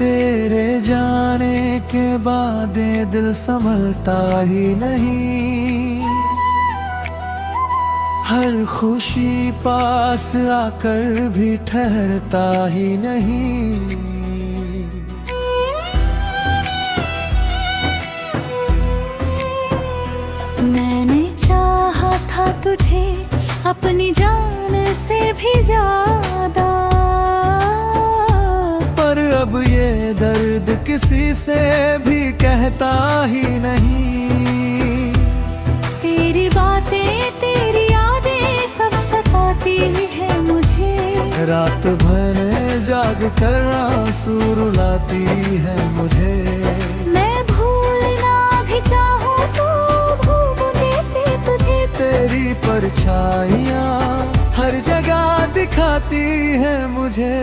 तेरे जाने के बाद ये दिल संभलता ही नहीं। हर खुशी पास आकर भी ठहरता ही नहीं। मैंने चाहा था तुझे अपनी जान से भी ज्यादा, पर अब ये दर्द किसी से भी कहता ही नहीं। तेरी बातें तेरी यादें सब सताती है मुझे। रात भर जाग कर आंसू रुलाती है मुझे। मैं भूलना भी चाहूँ तो भूलूं कैसे तुझे। तेरी परछाइयाँ हर जगह दिखाती है मुझे।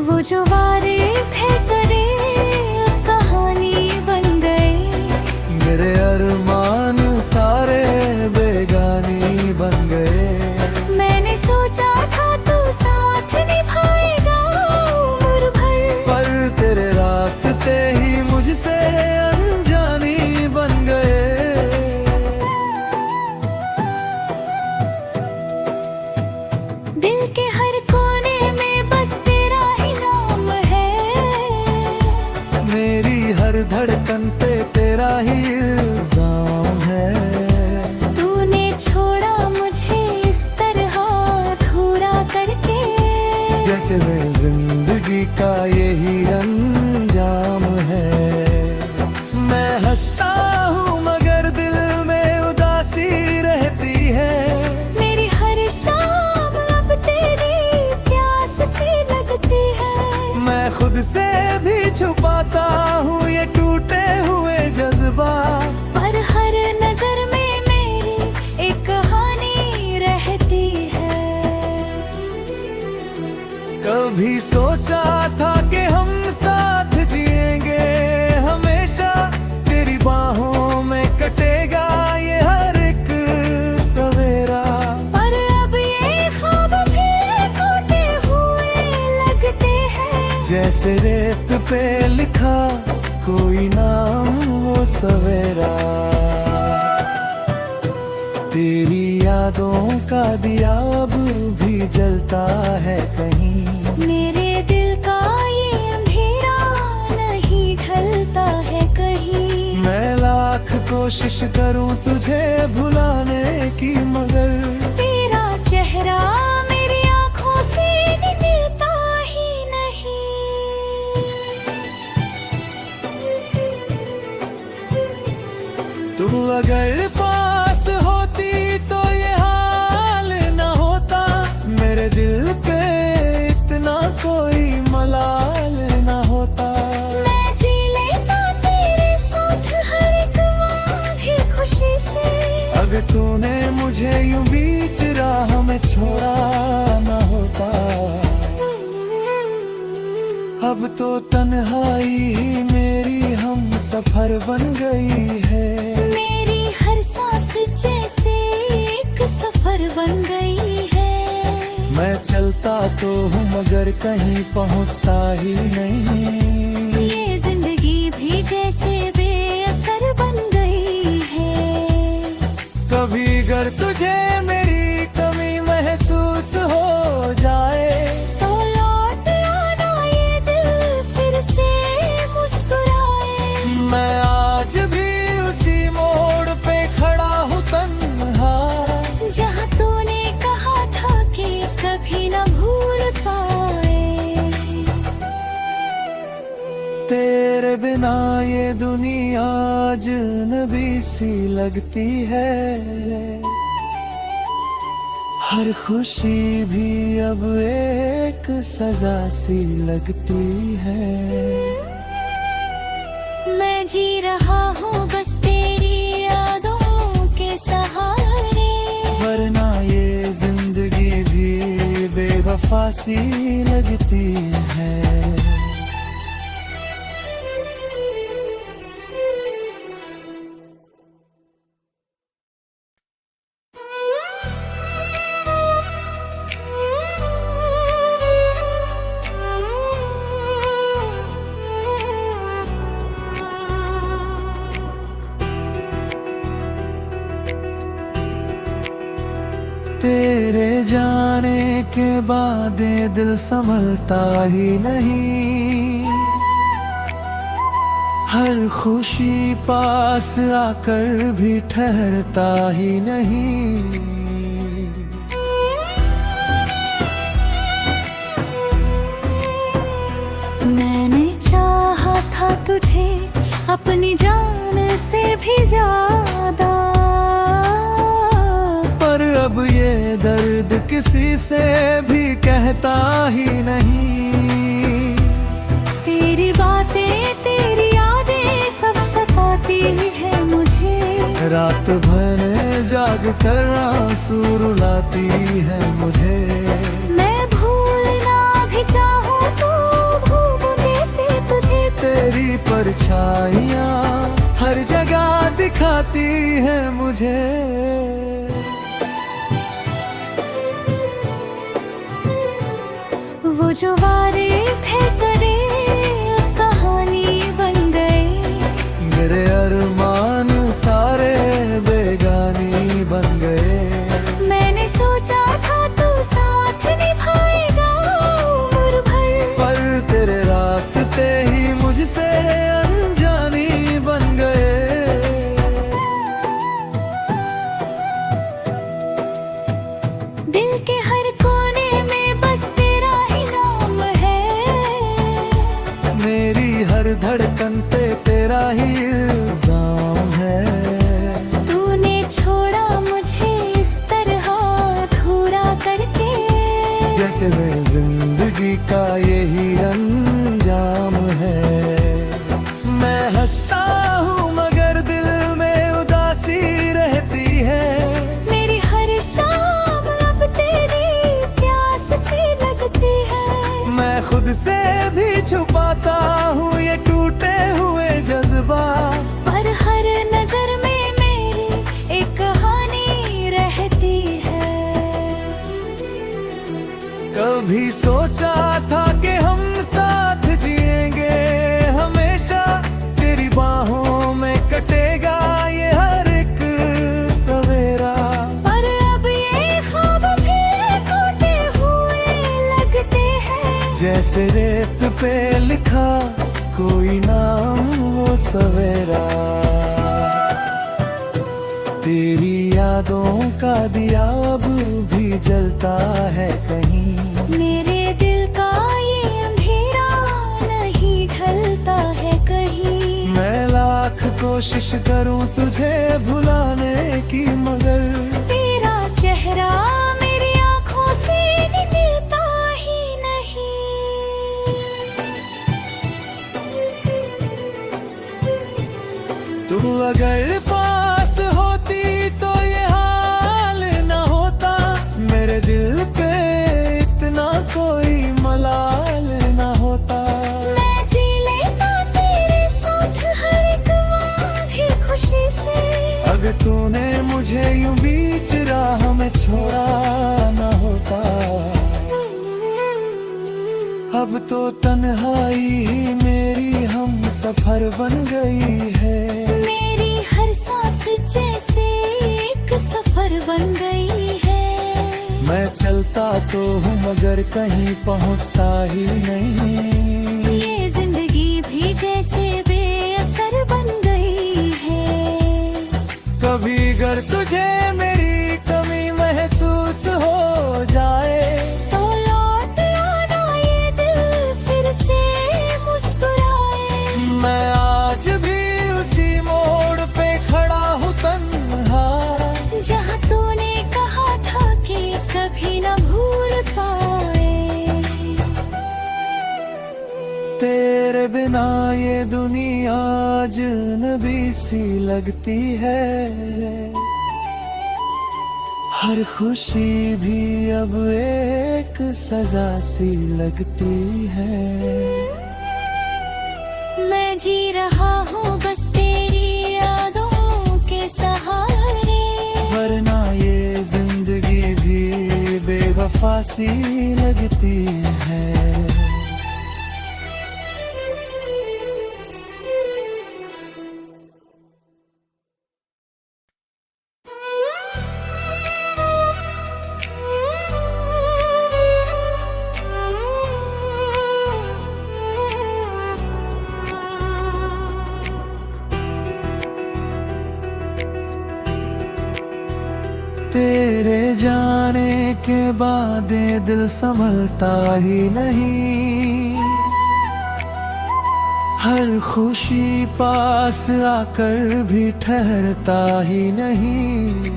वो जो वारे थे करे अब कहानी बन गए। मेरे अरमान सारे बेगानी बन गए। मैंने सोचा था तू साथ निभाएगा उम्र भर, पर तेरे रास्ते ही मुझसे अनजानी बन गए। दिल के हर कोने में बस तेरा ही नाम है। मेरी हर धड़कन पे तेरा ही इल्जाम है। तूने छोड़ा मुझे इस तरह अधूरा करके, जैसे मैं जिंदगी का यही अंजाम है। मैं हंसता हूँ मगर दिल में उदासी रहती है। मेरी हर शाम अब तेरी प्यास सी लगती है। मैं खुद से भी छुपाता हूँ ये टूटे हुए जज्बा, पर हर नजर में मेरी एक कहानी रहती है। कभी सोचा था कि हम साथ जिएंगे हमेशा। तेरी बाहों में कटेगा ये हर एक सवेरा, पर अब ये ख्वाब भी टूटे हुए लगते हैं। जैसे रेत पे लिखा कोई नाम वो सवेरा। तेरी यादों का दिया अब भी जलता है कहीं। मेरे दिल का ये अंधेरा नहीं ढलता है कहीं। मैं लाख कोशिश करूं तुझे भुलाने की, मगर तेरा चेहरा मेरी आंखों से निकलता ही नहीं। तू अगर पास होती तो ये हाल न होता। मेरे दिल पे इतना कोई मलाल न होता। मैं जी लेता तेरे साथ हर एक वादी खुशी से। अगर तूने मुझे यूं बीच राह में छोड़ा न होता। अब तो तन्हाई ही मेरी हम सफर बन गई है। मेरी हर सांस जैसे एक सफर बन गई है। मैं चलता तो हूँ मगर कहीं पहुँचता ही नहीं। ये जिंदगी भी जैसे बेअसर बन गई है। कभी अगर तुझे मेरी कमी महसूस हो जाए, तो लौट आना ये दिल फिर से मुस्कुराए। मैं आज भी उसी मोड़ पे खड़ा हूँ तन्हा, जहाँ तूने कहा था कि कभी न भूल पाए। तेरे बिना ये दुनिया अजनबी सी लगती है। हर खुशी भी अब एक सजा सी लगती है। मैं जी रहा हूँ बस तेरी यादों के सहारे। वरना ये जिंदगी भी बेवफा सी लगती है। तेरे जाने के बाद ये दिल संभलता ही नहीं। हर खुशी पास आकर भी ठहरता ही नहीं। मैंने चाहा था तुझे अपनी जान से भी ज्यादा, पर अब ये दर्द किसी से भी कहता ही नहीं। तेरी बातें तेरी यादें सब सताती है मुझे। रात भर जाग कर आंसू रुलाती है मुझे। मैं भूलना भी चाहूँ तो भूलने से तुझे। तेरी परछाइयाँ हर जगह दिखाती है मुझे। वो जो वारे थे करे अब कहानी बन गए। मेरे अरमान सारे बेगानी बन गए। मैंने सोचा था तू साथ निभाएगा उम्र भर, पर तेरे रास्ते ही मुझसे अनजानी बन गए। दिल के हर कोने में बस तेरा ही नाम है। मेरी हर धड़कन पे तेरा ही इल्जाम है। तूने छोड़ा मुझे इस तरह अधूरा करके, जैसे मैं जिंदगी का यही अंजाम है। मैं हंसता हूँ मगर दिल में उदासी रहती है। मेरी हर शाम अब तेरी प्यास सी लगती है। मैं खुद से भी छुपाता हूँ ये टूटे हुए जज्बा, पर हर नजर में मेरी एक कहानी रहती है। कभी सोचा था कि हम साथ जिएंगे हमेशा। तेरी बाहों में कटेगा ये हर एक सवेरा। पर अब ये ख्वाब भी टूटे हुए लगते हैं। जैसे रेत पे लिखा कोई नाम वो सवेरा। तेरी यादों का दिया अब भी जलता है कहीं। मेरे दिल का ये अंधेरा नहीं ढलता है कहीं। मैं लाख कोशिश करूं तुझे भुलाने की, मगर तेरा चेहरा मेरी आंखों से निकलता ही नहीं। तू अगर पास होती तो ये हाल न होता। मेरे दिल पे इतना कोई मलाल न होता। मैं जी लेता तेरे साथ हर एक वादी खुशी से। अगर तूने मुझे यूं बीच राह में छोड़ा न होता। अब तो तन्हाई ही मेरी हम सफर बन गई है। मेरी हर सांस जैसे एक सफर बन गई है। मैं चलता तो हूँ मगर कहीं पहुँचता ही नहीं। ये जिंदगी भी जैसे बेअसर बन गई है। कभी अगर तुझे मेरी कमी महसूस हो जाए, तो लौट आना ये दिल फिर से मुस्कुराए। मैं आज भी उसी मोड़ पे खड़ा हूँ तन्हा। जहाँ तूने कहा था कि कभी न भूल पाए। तेरे बिना ये दुनिया अजनबी सी लगती है। हर खुशी भी अब एक सजा सी लगती है। मैं जी रहा हूँ बस तेरी यादों के सहारे। वरना ये जिंदगी भी बेवफा सी लगती है। जाने के बाद ये दिल संभलता ही नहीं। हर खुशी पास आकर भी ठहरता ही नहीं।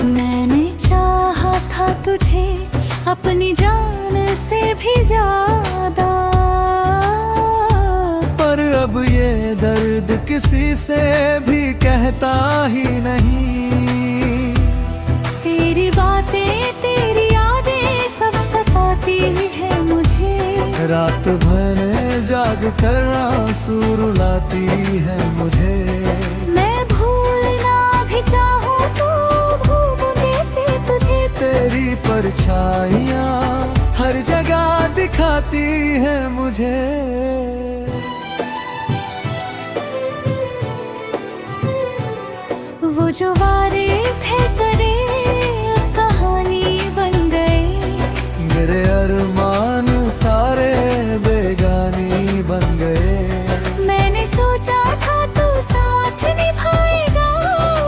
मैंने चाहा था तुझे अपनी जान से भी ज्यादा, पर अब ये दर्द किसी से भी कहता ही नहीं। तेरी बातें तेरी यादें सब सताती है मुझे। रात भर जाग कर आंसू रुलाती है मुझे। मैं भूलना भी चाहूँ तो भूलूं कैसे तुझे। तेरी परछाइयाँ हर जगह दिखाती है मुझे। वो जो वारे थे करे अब कहानी बन गए। मेरे अरमान सारे बेगानी बन गए। मैंने सोचा था तू साथ निभाएगा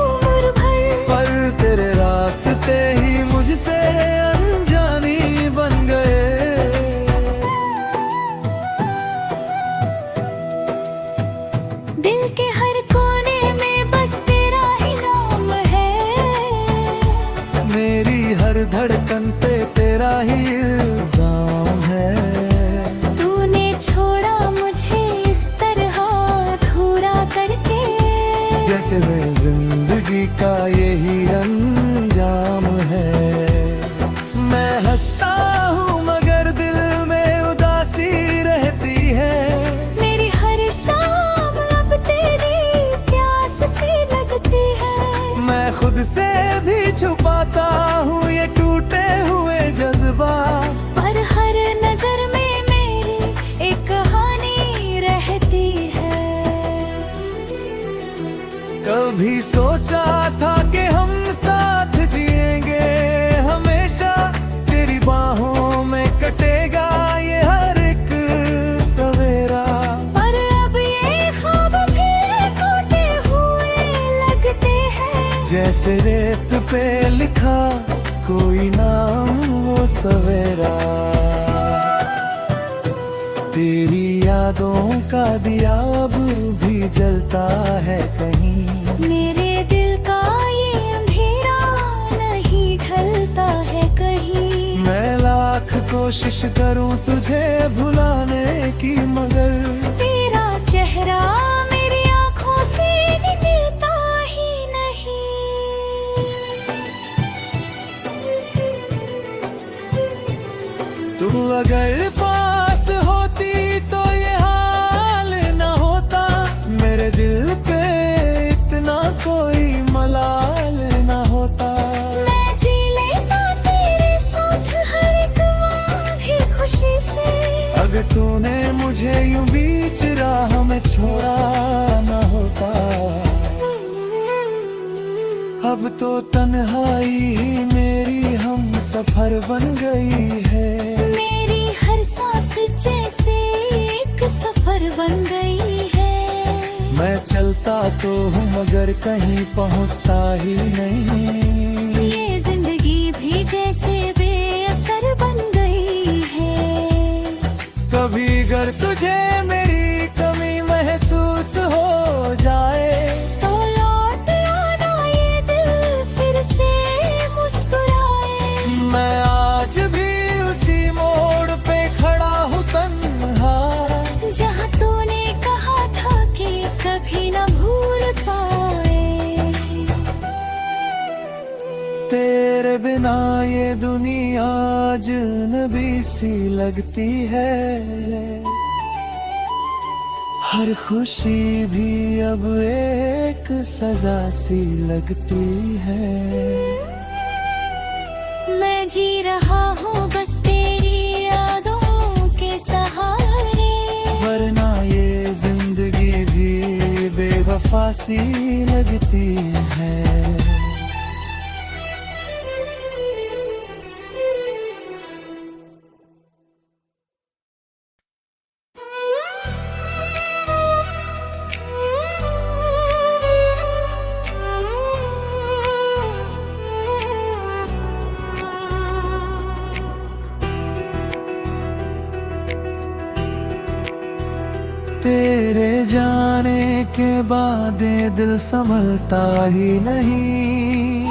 उम्र भर, पर तेरे रास्ते ही मुझसे अनजानी बन गए। दिल के हर कोने में बस तेरा ही नाम है। मेरी हर धड़कन पे तेरा ही इल्जाम है। तूने छोड़ा मुझे इस तरह अधूरा करके, जैसे मैं जिंदगी का यही अंजाम है। मैं हंसता हूँ मगर दिल में उदासी रहती है। मेरी हर शाम अब तेरी प्यास सी लगती है। मैं खुद से भी छुपाता हूँ ये टूटे हुए जज्बा, पर हर नजर में मेरी एक कहानी रहती है। कभी सोचा था कि हम साथ जिएंगे हमेशा। तेरी बाहों में कटेगा ये हर एक सवेरा, पर अब ये ख्वाब फिर टूटे हुए लगते हैं। जैसे रेत पे लिखा कोई नाम वो सवेरा। तेरी यादों का दिया अब भी जलता है कहीं। मेरे दिल का ये अंधेरा नहीं ढलता है कहीं। मैं लाख कोशिश करूं तुझे भुलाने की, मगर तेरा चेहरा मेरी आंखों से निकलता ही नहीं। तू अगर पास होती तो ये हाल न होता। मेरे दिल पे इतना कोई मलाल न होता। मैं जी लेता तेरे साथ हर एक लम्हे खुशी से। अगर तूने मुझे यूं बीच राह में छोड़ा न होता। अब तो तन्हाई ही मेरी हम सफर बन गई है। मेरी हर सांस जैसे एक सफर बन गई है। मैं चलता तो हूँ मगर कहीं पहुँचता ही नहीं। ये जिंदगी भी जैसे बेअसर बन गई है। कभी अगर तुझे मेरी कमी महसूस हो जाए, तो लौट आना ये दिल फिर से मुस्कुराए। मैं आज भी उसी मोड़ पे खड़ा हूँ तन्हा, जहाँ तूने कहा था कि कभी न भूल पाए। तेरे बिना ये दुनिया अजनबी सी लगती है। हर खुशी भी अब एक सजा सी लगती है। मैं जी रहा हूँ बस तेरी यादों के सहारे। वरना ये जिंदगी भी बेवफा सी लगती है। के बाद ये दिल संभलता ही नहीं।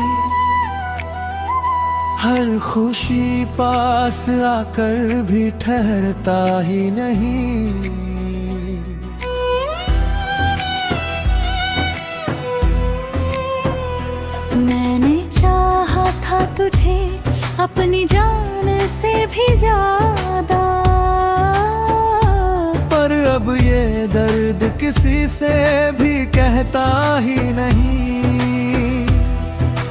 हर खुशी पास आकर भी ठहरता ही नहीं। मैंने चाहा था तुझे अपनी जान से भी ज्यादा, पर अब ये दर्द किसी से भी कहता ही नहीं।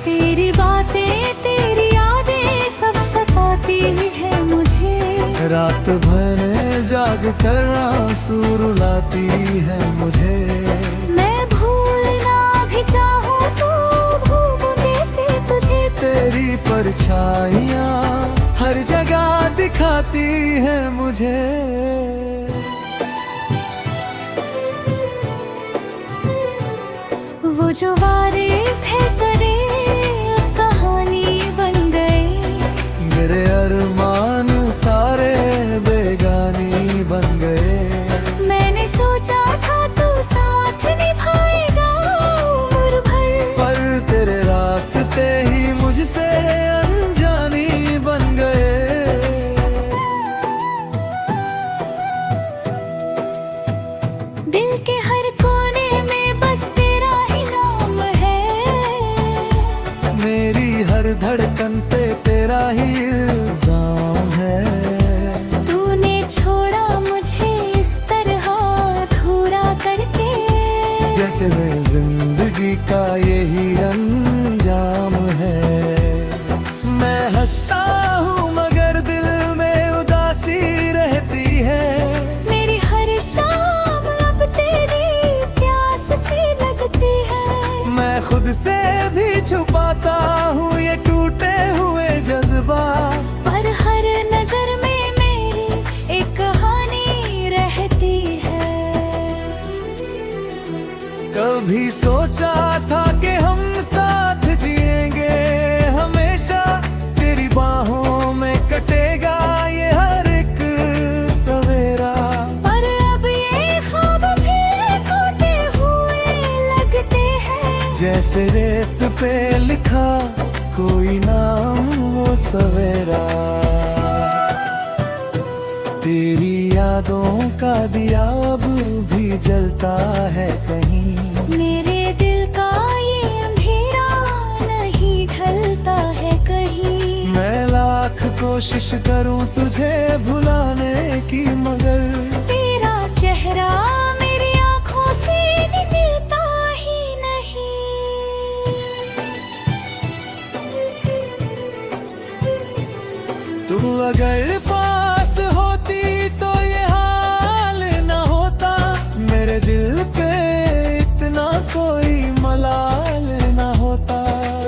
तेरी बातें तेरी यादें सब सताती है मुझे। रात भर जाग कर आंसू रुलाती है मुझे। मैं भूलना भी चाहूँ तो भूलूं कैसे तुझे। तेरी परछाइयाँ हर जगह दिखाती है मुझे। वो जो वारे थे करे अब कहानी बन गए। मेरे अरमान सारे बेगानी बन गए। मैंने सोचा था तू साथ निभाएगा उम्र भर, पर तेरे रास्ते ही मुझसे अनजानी बन गए। दिल के हर कोने में बस तेरा ही नाम है। मेरी हर धड़कन पे तेरा ही इल्जाम है। तूने छोड़ा मुझे इस तरह अधूरा करके, जैसे मैं जिंदगी का यही अंजाम है। मैं हंसता हूँ मगर दिल में उदासी रहती है। मेरी हर शाम अब तेरी प्यास सी लगती है। मैं खुद से भी छुपाता हूँ ये टूटे हुए जज्बा, पर हर नजर में मेरी एक कहानी रहती है। कभी सोचा था कि हम साथ जिएंगे हमेशा। तेरी बाहों में कटेगा ये हर एक सवेरा, पर अब ये ख्वाब भी टूटे हुए लगते हैं। जैसे रेत पे लिखा कोई नाम वो सवेरा। तेरी यादों का दिया अब भी जलता है कहीं। मेरे दिल का ये अंधेरा नहीं ढलता है कहीं। मैं लाख कोशिश करूं तुझे भुलाने की, मगर तेरा चेहरा मेरी आंखों से निकलता ही नहीं। तू अगर पास होती तो ये हाल न होता। मेरे दिल पे इतना कोई मलाल न होता।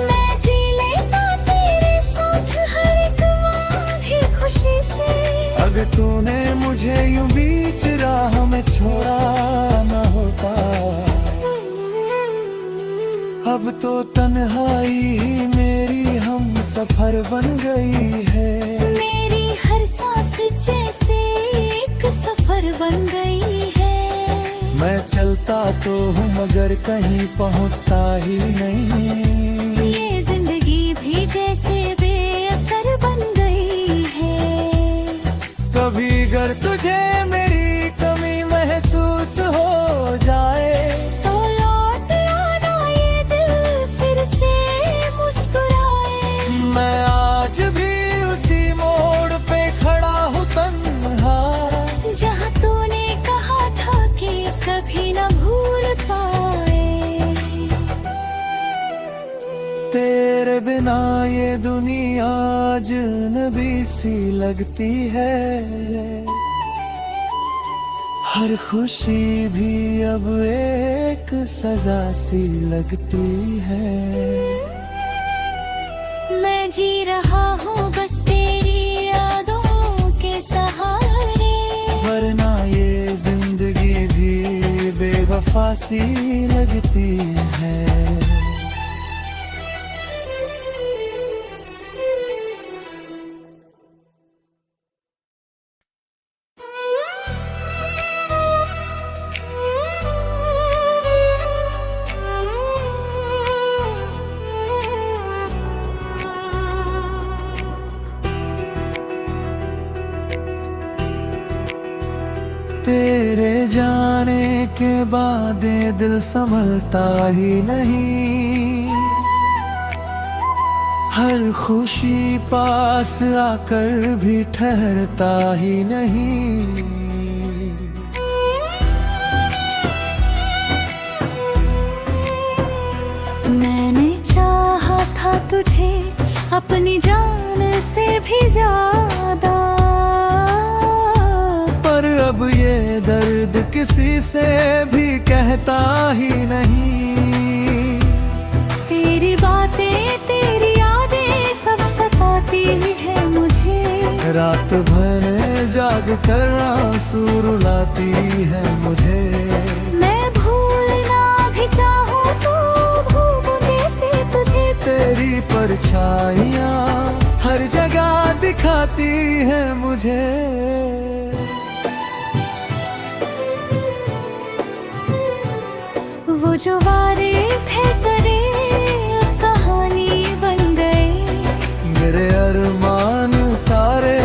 मैं जी लेता तेरे साथ हर एक वादी खुशी से। अगर तूने मुझे यूं बीच राह में छोड़ा न होता। अब तो तन्हाई ही मेरी हम सफर बन गई है। मेरी हर सांस जैसे एक सफर बन गई है। मैं चलता तो हूँ मगर कहीं पहुँचता ही नहीं। ये जिंदगी भी जैसे बेअसर बन गई है। कभी अगर तुझे मेरी कमी महसूस हो जाए, तो लौट आना ये दिल फिर से मुस्कुराए। मैं आज भी उसी मोड़ पे खड़ा हूँ तन्हा, जहाँ तूने कहा था कि कभी न भूल पाए। तेरे बिना ये दुनिया अजनबी सी लगती है। हर खुशी भी अब एक सजा सी लगती है। मैं जी रहा हूँ बस तेरी यादों के सहारे। वरना ये जिंदगी भी बेवफा सी लगती है। के बाद ये दिल संभलता ही नहीं। हर खुशी पास आकर भी ठहरता ही नहीं। मैंने चाहा था तुझे अपनी जान से भी ज्यादा, पर अब ये दर्द किसी से भी कहता ही नहीं। तेरी बातें तेरी यादें सब सताती है मुझे। रात भर जाग कर आंसू रुलाती है मुझे। मैं भूलना भी चाहूँ तो भूलूं कैसे तुझे। तेरी परछाइयाँ हर जगह दिखाती है मुझे। वो जो वारे थे करे अब कहानी बन गए। मेरे अरमान सारे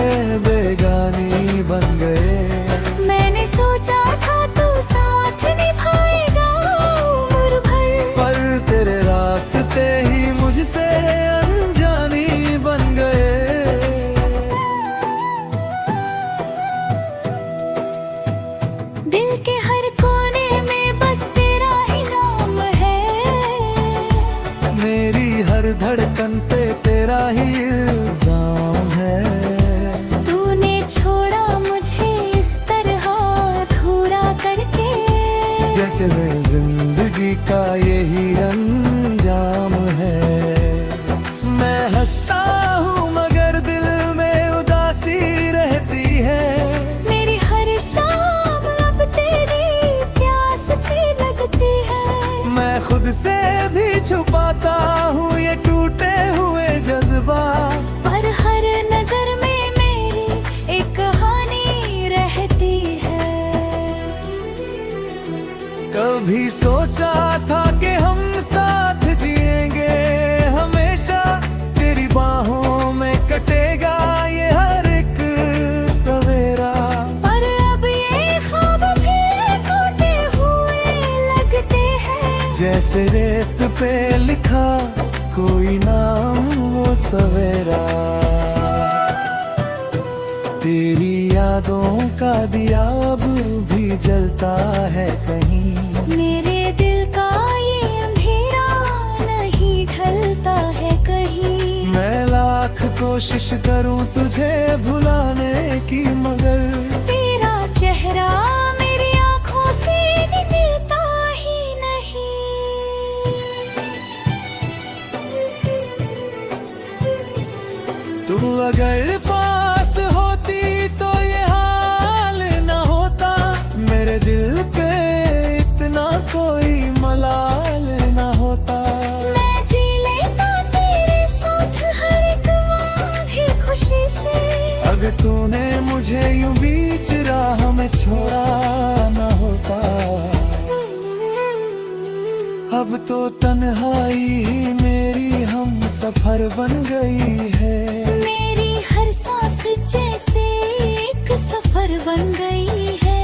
बेगानी बन गए। मैंने सोचा था तू साथ निभाएगा उम्र भर, पर तेरे रास्ते ही मुझसे अनजानी बन गए। दिल के हर कोने में बस तेरा ही नाम है। मेरी हर धड़कन पे तेरा ही इल्जाम है। तूने छोड़ा मुझे इस तरह अधूरा करके, जैसे मैं जिंदगी का यही अंजाम है। मैं हंसता हूँ मगर दिल में उदासी रहती है। मेरी हर शाम अब तेरी प्यास सी लगती है। मैं खुद से भी छुपाता हूँ ये टूटे हुए जज्बा, पर हर नजर में मेरी एक कहानी रहती है। कभी सोचा था कि हम साथ जिएंगे हमेशा। तेरी बाहों में कटेगा ये हर एक सवेरा, पर अब ये ख्वाब भी टूटे हुए लगते हैं। जैसे रेत पे लिखा कोई नाम वो सवेरा। तेरी यादों का दिया अब भी जलता है कहीं। मेरे दिल का ये अंधेरा नहीं ढलता है कहीं। मैं लाख कोशिश करूं तुझे भुलाने की, मगर तेरा चेहरा मेरी आंखों से निकलता ही नहीं। तू अगर पास होती तो ये हाल न होता। मेरे दिल पे इतना कोई मलाल न होता। मैं जी लेता तेरे साथ हर एक लम्हे खुशी से। अगर तूने मुझे यूं बीच राह में छोड़ा न होता। अब तो तन्हाई ही मेरी हम सफर बन गई है। मेरी हर सांस जैसे एक सफर बन गई है।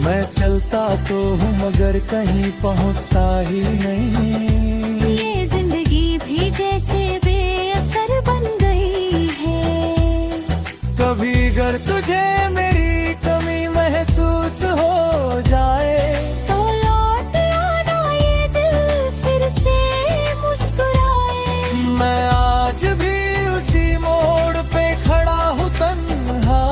मैं चलता तो हूँ मगर कहीं पहुँचता ही नहीं। ये जिंदगी भी जैसे बेअसर बन गई है। कभी अगर तुझे मेरी कमी महसूस हो जाए, तो लौट आना ये दिल फिर से मुस्कुराए। मैं आज भी उसी मोड़ पे खड़ा हूँ तन्हा,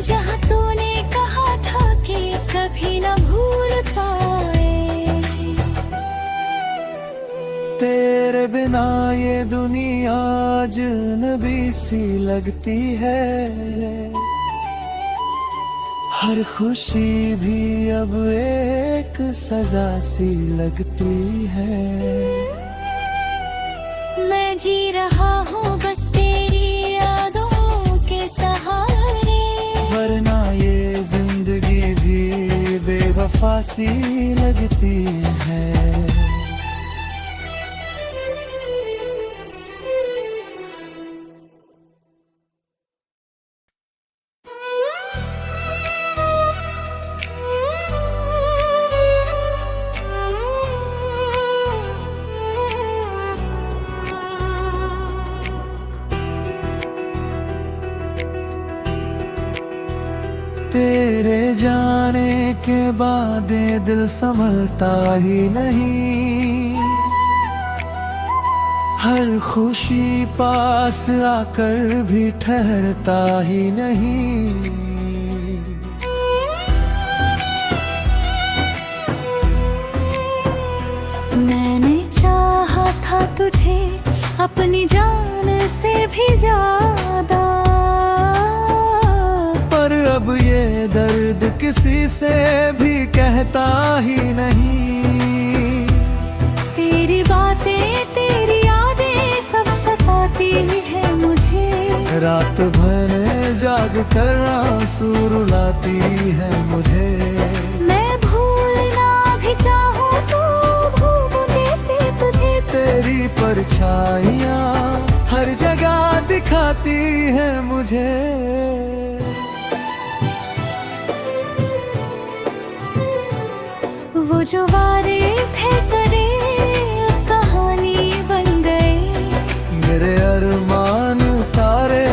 जहाँ तूने कहा था कि कभी न भूल पाए। तेरे बिना ये दुनिया अजनबी सी लगती है। हर खुशी भी अब एक सजा सी लगती है। मैं जी रहा हूँ बस तेरी यादों के सहारे। वरना ये जिंदगी भी बेवफा सी लगती है। जाने के बाद ये दिल संभलता ही नहीं। हर खुशी पास आकर भी ठहरता ही नहीं। मैंने चाहा था तुझे अपनी जान से भी ज्यादा, पर अब ये दर्द किसी से भी कहता ही नहीं। तेरी बातें तेरी यादें सब सताती है मुझे। रात भर जाग कर आंसू रुलाती है मुझे। मैं भूलना भी चाहूँ तो भूलूं कैसे तुझे। तेरी परछाइयाँ हर जगह दिखाती है मुझे। वो जो वारे थे करे अब कहानी बन गए। मेरे अरमान सारे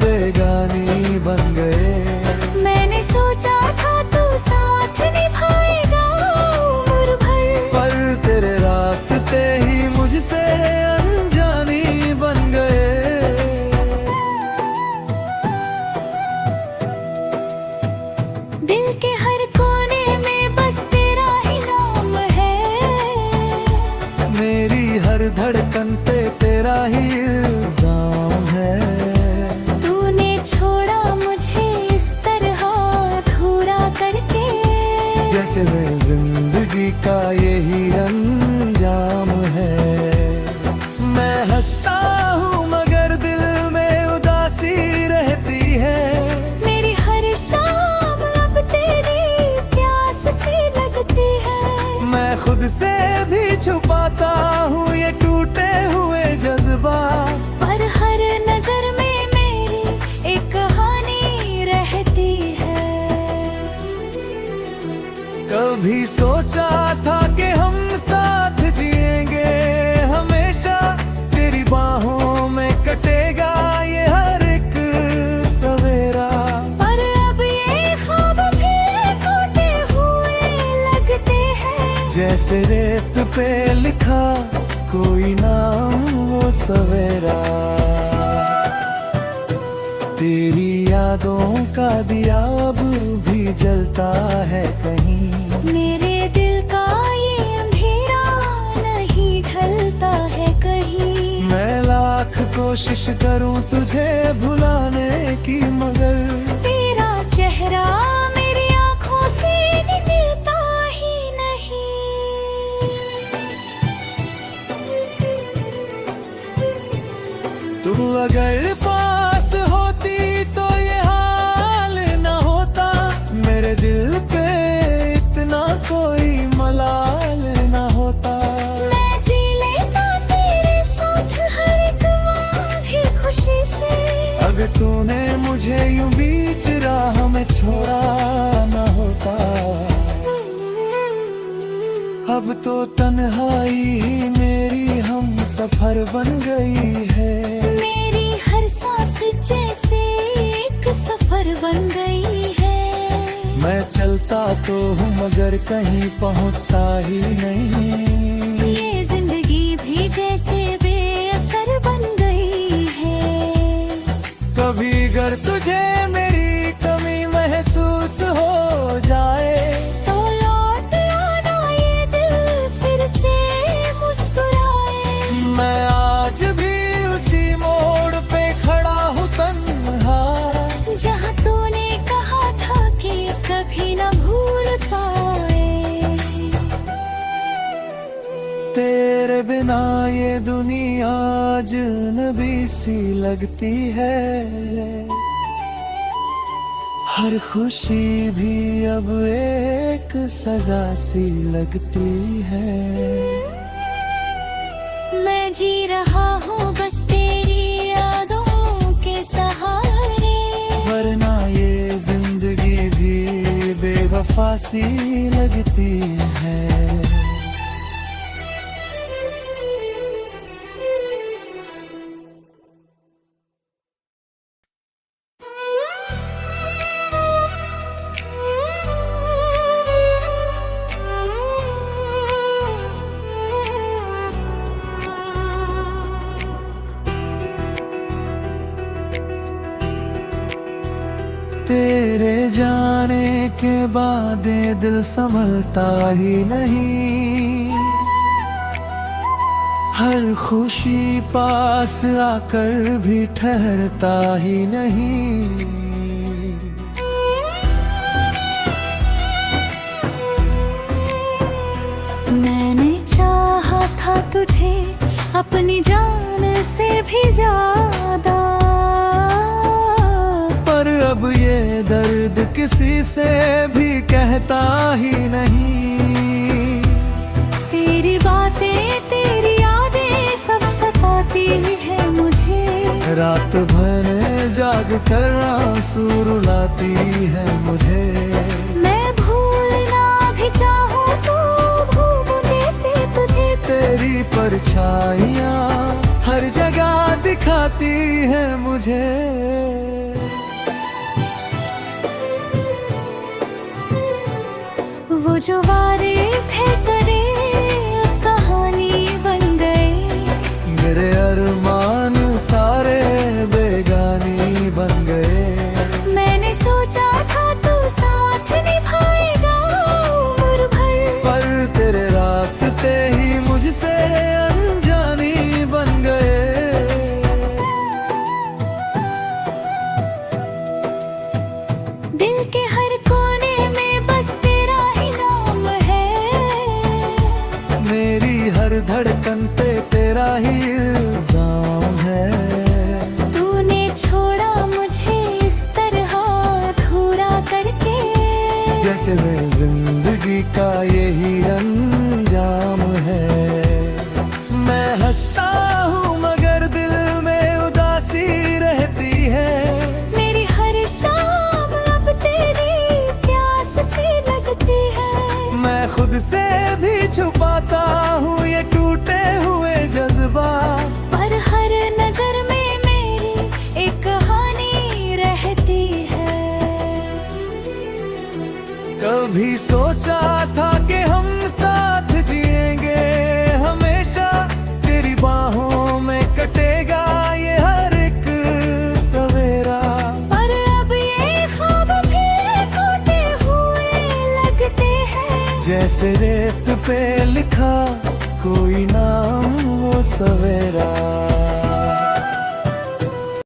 बेगानी बन गए। मैंने सोचा था तू साथ निभाएगा उम्र भर, पर तेरे रास्ते ही मुझसे अनजानी बन गए। दिल के हर कोने में बस तेरा ही नाम है। मेरी हर धड़कन पे तेरा ही इल्जाम है। तूने छोड़ा मुझे इस तरह अधूरा करके, जैसे मैं जिंदगी का यही अंजाम है। मैं हंसता हूँ मगर दिल में उदासी रहती है। मेरी हर शाम अब तेरी प्यास सी लगती है। मैं खुद से भी छुपाता हूँ ये टूटे हुए जज्बा, पर हर नजर में मेरी एक कहानी रहती है। कभी सोचा था कि हम साथ जिएंगे हमेशा। तेरी बाहों में कटेगा ये हर एक सवेरा, पर अब ये ख्वाब भी टूटे हुए लगते हैं। जैसे रेत पे लिखा कोई नाम वो सवेरा। तेरी यादों का दिया अब भी जलता है कहीं। मेरे दिल का ये अंधेरा नहीं ढलता है कहीं। मैं लाख कोशिश करूं तुझे भुलाने की, मगर तेरा चेहरा मेरी आंखों से निकलता ही नहीं। तू अगर पास होती तो ये हाल न होता। मेरे दिल पे इतना कोई मलाल न होता। मैं जी लेता तेरे साथ हर एक लम्हे खुशी से। अगर तूने मुझे यूं बीच राह में छोड़ा न होता। अब तो तन्हाई ही मेरी हम सफर बन गई है। मेरी हर सांस जैसे एक सफर बन गई है। मैं चलता तो हूँ मगर कहीं पहुँचता ही नहीं। ये जिंदगी भी जैसे बेअसर बन गई है। कभी अगर तुझे मेरी कमी महसूस हो जाए, तो लौट आना ये दिल फिर से मुस्कुराए। मैं आज भी उसी मोड़ पे खड़ा हूँ तन्हा, जहाँ तूने कहा था कि कभी न भूल पाए। तेरे बिना ये दुनिया अजनबी सी लगती है। हर खुशी भी अब एक सजा सी लगती है। मैं जी रहा हूँ बस तेरी यादों के सहारे। वरना ये जिंदगी भी बेवफा सी लगती है। तेरे जाने के बाद ये दिल संभलता ही नहीं, हर खुशी पास आकर भी ठहरता ही नहीं। मैंने चाहा था तुझे अपनी जान से भी ज्यादा, पर अब ये दर्द किसी से भी कहता ही नहीं। तेरी बातें तेरी यादें सब सताती है मुझे, रात भर जाग कर आंसू रुलाती है मुझे। मैं भूलना भी चाहूँ तो भूलने से तुझे, तेरी परछाइयाँ हर जगह दिखाती है मुझे। वो जो वारे थे करे अब कहानी बन गए, मेरे अरमान सारे बेगानी बन गए। मैंने सोचा था तू साथ निभाएगा उम्र भर, पर तेरे रास्ते ही मुझसे अनजानी बन गए। दिल के हर कोने में बस तेरा ही नाम है, मेरी हर धड़कन पे तेरा ही इल्जाम है। तूने छोड़ा मुझे इस तरह अधूरा करके, जैसे मैं जिंदगी का यही अंजाम है। मैं हंसता हूँ मगर दिल में उदासी रहती है, मेरी हर शाम अब तेरी प्यास सी लगती है। मैं खुद से भी छुपाता हूँ ये टूटे हुए जज्बा, पर हर नजर में मेरी एक कहानी रहती है। कभी सोचा था कि हम साथ जिएंगे हमेशा, तेरी बाहों में कटेगा ये हर एक सवेरा। पर अब ये ख्वाब भी टूटे हुए लगते हैं, जैसे रेत पे लिखा कोई नाम वो सवेरा।